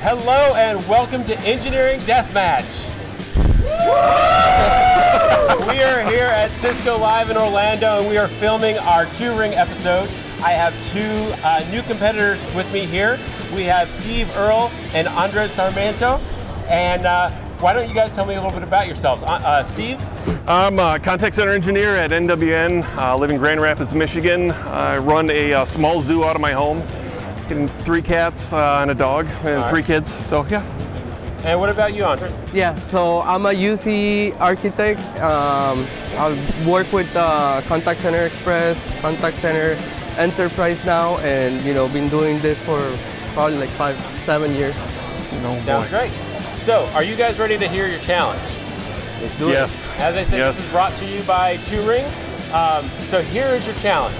Hello and welcome to Engineering Deathmatch. We are here at Cisco Live in Orlando and we are filming our Turing episode. I have two new competitors with me here. We have Steve, Earl, and Andres Sarmiento. And why don't you guys tell me a little bit about yourselves? Steve? I'm a contact center engineer at NWN, live in Grand Rapids, Michigan. I run a small zoo out of my home. Getting 3 cats and a dog and 3 kids, so yeah. And what about you, Andres? Yeah, so I'm a UC architect. I work with Contact Center Express, Contact Center Enterprise now, and been doing this for probably like 5-7 years. Sounds great. So, are you guys ready to hear your challenge? Let's do it. As I said, this is brought to you by Turing. So here is your challenge.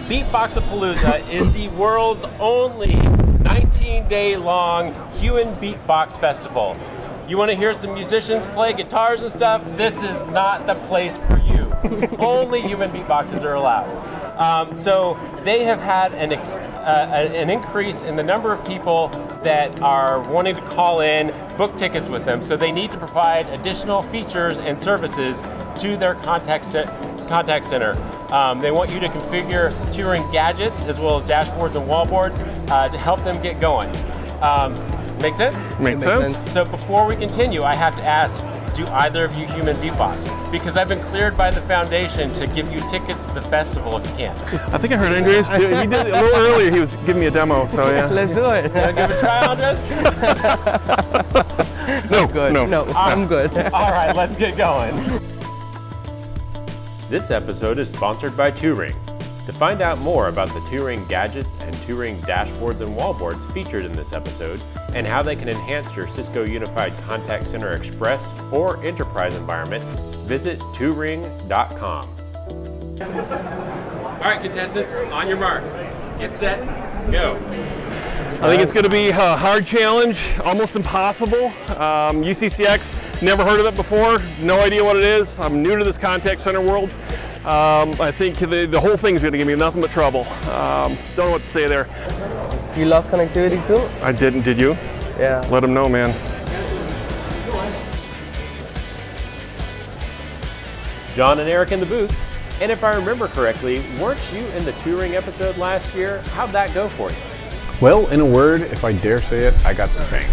Beat-Box-Apalooza is the world's only 19-day long human beatbox festival. You want to hear some musicians play guitars and stuff? This is not the place for you. Only human beatboxes are allowed. So they have had an increase in the number of people that are wanting to call in, book tickets with them. So they need to provide additional features and services to their contact center. They want you to configure Turing gadgets as well as dashboards and wallboards to help them get going. Make sense? Makes sense. So before we continue, I have to ask, do either of you human beatbox? Because I've been cleared by the foundation to give you tickets to the festival if you can. I think I heard Andres. He did a little earlier. He was giving me a demo, so yeah. Let's do it. You want to give it a try, Andres? No, I'm good. All right, let's get going. This episode is sponsored by Turing. To find out more about the Turing gadgets and Turing dashboards and wallboards featured in this episode, and how they can enhance your Cisco Unified Contact Center Express or Enterprise environment, visit Turing.com. All right, contestants, on your mark. Get set, go. I think it's going to be a hard challenge, almost impossible. UCCX, never heard of it before, no idea what it is. I'm new to this contact center world. I think the whole thing is going to give me nothing but trouble. Don't know what to say there. You lost connectivity too? I didn't, did you? Yeah. Let them know, man. John and Eric in the booth. And if I remember correctly, weren't you in the Turing episode last year? How'd that go for you? Well, in a word, if I dare say it, I got spanked.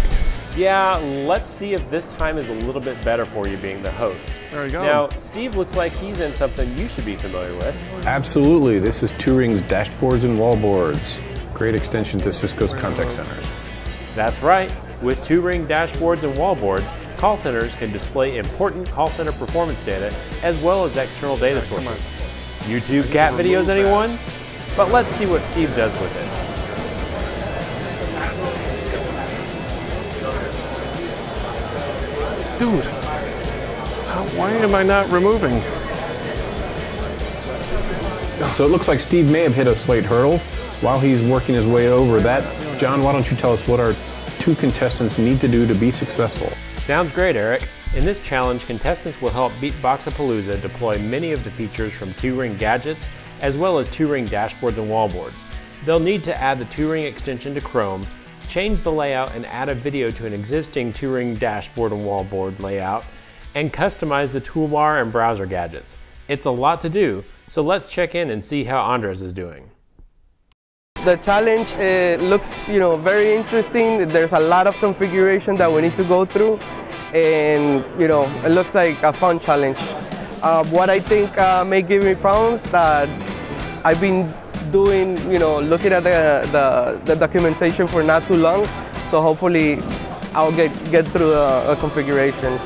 Yeah, let's see if this time is a little bit better for you being the host. There you go. Now, Steve looks like he's in something you should be familiar with. Absolutely. This is Turing's Dashboards and Wallboards. Great extension to Cisco's contact centers. That's right. With Turing dashboards and wallboards, call centers can display important call center performance data as well as external data sources. YouTube cat videos, anyone? But let's see what Steve does with it. Dude, why am I not removing? So it looks like Steve may have hit a slight hurdle. While he's working his way over that, John, why don't you tell us what our 2 contestants need to do to be successful? Sounds great, Eric. In this challenge, contestants will help Beat-Box-Apalooza deploy many of the features from Turing gadgets as well as Turing dashboards and wallboards. They'll need to add the Turing extension to Chrome, change the layout and add a video to an existing Turing dashboard and wallboard layout, and customize the toolbar and browser gadgets. It's a lot to do, so let's check in and see how Andres is doing. The challenge looks, very interesting. There's a lot of configuration that we need to go through, and it looks like a fun challenge. What I think may give me problems that I've been doing, looking at the documentation for not too long, so hopefully I'll get through a configuration.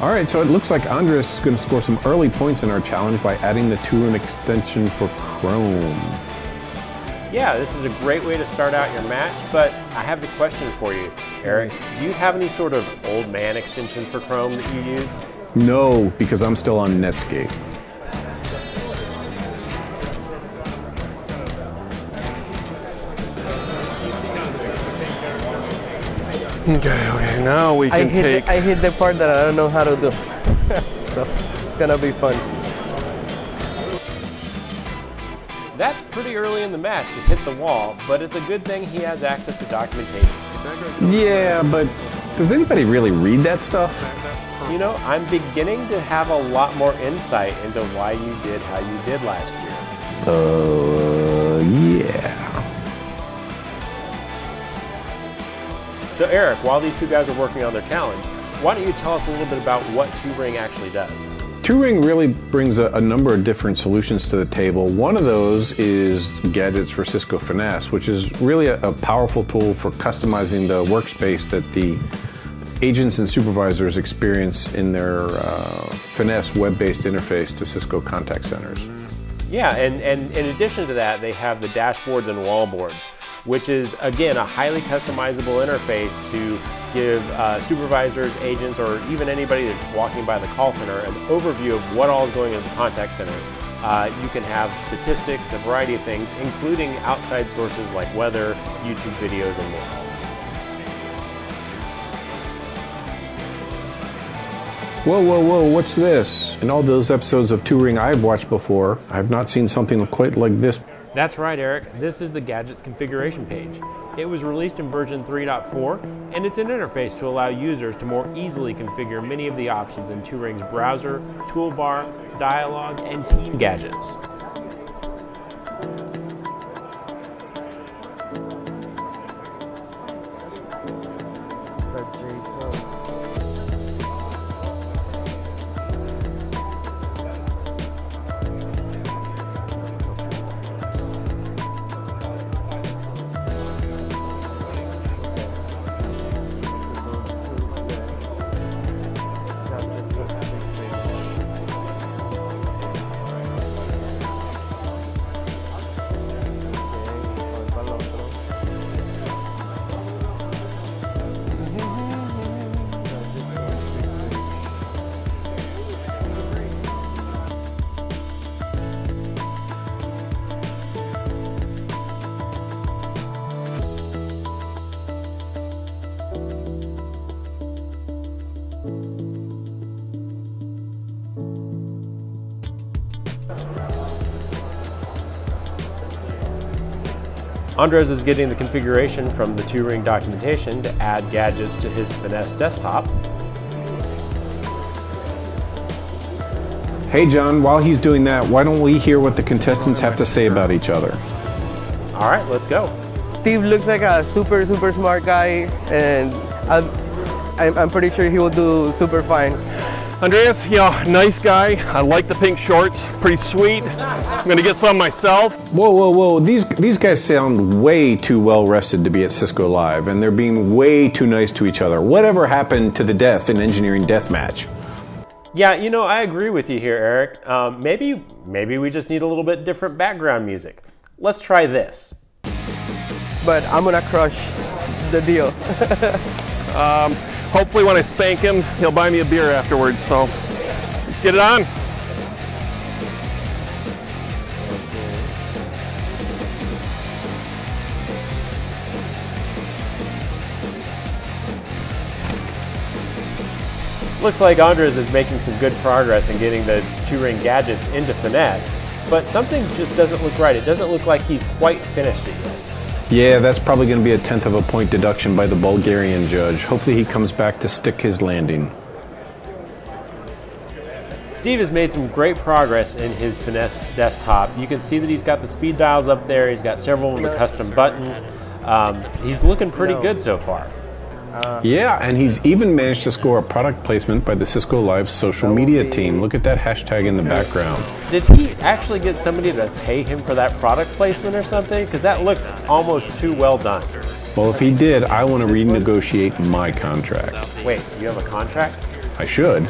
All right, so it looks like Andres is going to score some early points in our challenge by adding the Turing extension for Chrome. Yeah, this is a great way to start out your match, but I have the question for you, Eric. Do you have any sort of old man extensions for Chrome that you use? No, because I'm still on Netscape. Okay, now we can take... I hit the part that I don't know how to do. So. gonna be fun. That's pretty early in the match to hit the wall, but it's a good thing he has access to documentation. Yeah, but does anybody really read that stuff? You know, I'm beginning to have a lot more insight into why you did how you did last year. Yeah. So Eric, while these two guys are working on their challenge, why don't you tell us a little bit about what Turing actually does? Turing really brings a number of different solutions to the table. One of those is gadgets for Cisco Finesse, which is really a powerful tool for customizing the workspace that the agents and supervisors experience in their Finesse web-based interface to Cisco contact centers. Yeah, and in addition to that, they have the Dashboards and Wallboards, which is, again, a highly customizable interface to give supervisors, agents, or even anybody that's walking by the call center an overview of what all is going on in the contact center. You can have statistics, a variety of things, including outside sources like weather, YouTube videos, and more. Whoa, whoa, whoa, what's this? In all those episodes of Turing I've watched before, I have not seen something quite like this. That's right, Eric. This is the gadgets configuration page. It was released in version 3.4, and it's an interface to allow users to more easily configure many of the options in Turing's browser, toolbar, dialog, and team gadgets. Andres is getting the configuration from the Turing documentation to add gadgets to his Finesse desktop. Hey John, while he's doing that, why don't we hear what the contestants have to say about each other? All right, let's go. Steve looks like a super smart guy, and I'm pretty sure he will do super fine. Andreas, you know, nice guy. I like the pink shorts, pretty sweet. I'm gonna get some myself. Whoa, whoa, whoa, these guys sound way too well rested to be at Cisco Live, and they're being way too nice to each other. Whatever happened to the death in engineering deathmatch? Yeah, you know, I agree with you here, Eric. Maybe we just need a little bit different background music. Let's try this. But I'm gonna crush the deal. Hopefully when I spank him, he'll buy me a beer afterwards, so let's get it on. Looks like Andres is making some good progress in getting the Turing gadgets into Finesse, but something just doesn't look right. It doesn't look like he's quite finished it yet. Yeah, that's probably going to be a 1/10 of a point deduction by the Bulgarian judge. Hopefully he comes back to stick his landing. Steve has made some great progress in his Finesse desktop. You can see that he's got the speed dials up there. He's got several of the custom buttons. He's looking pretty good so far. Yeah, and he's even managed to score a product placement by the Cisco Live social media team. Look at that hashtag in the background. Did he actually get somebody to pay him for that product placement or something? Because that looks almost too well done. Well, if he did, I want to renegotiate my contract. Wait, you have a contract? I should.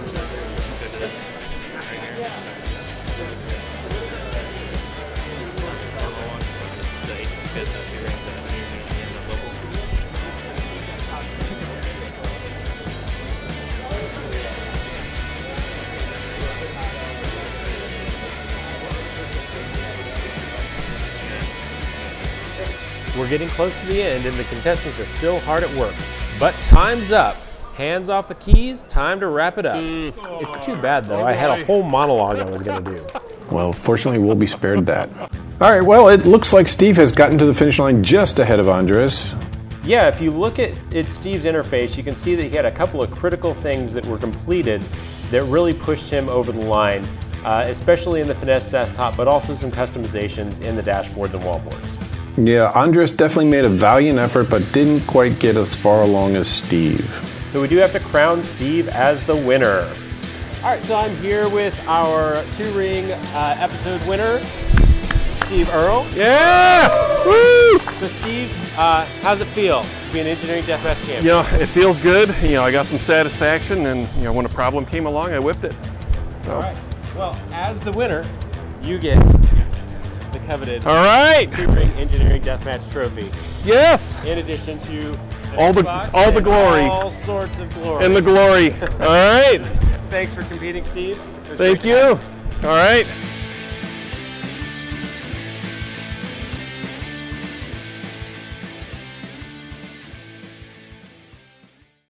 We're getting close to the end and the contestants are still hard at work. But time's up. Hands off the keys, time to wrap it up. It's too bad though, I had a whole monologue I was gonna do. Well, fortunately, we'll be spared that. All right, well, it looks like Steve has gotten to the finish line just ahead of Andres. Yeah, if you look at Steve's interface, you can see that he had a couple of critical things that were completed that really pushed him over the line, especially in the Finesse desktop, but also some customizations in the dashboards and wallboards. Yeah, Andres definitely made a valiant effort, but didn't quite get as far along as Steve. So we do have to crown Steve as the winner. All right, so I'm here with our Turing episode winner, Steve Earl. Yeah! Woo! So Steve, how's it feel to be an engineering deathmatch champion? You know, it feels good. You know, I got some satisfaction, and you know, when a problem came along, I whipped it. So. All right. Well, as the winner, you get the coveted All right. Turing Engineering Deathmatch trophy. Yes. In addition to All the glory. all sorts of glory. And the glory. All right. Thanks for competing, Steve. Thank you. All right.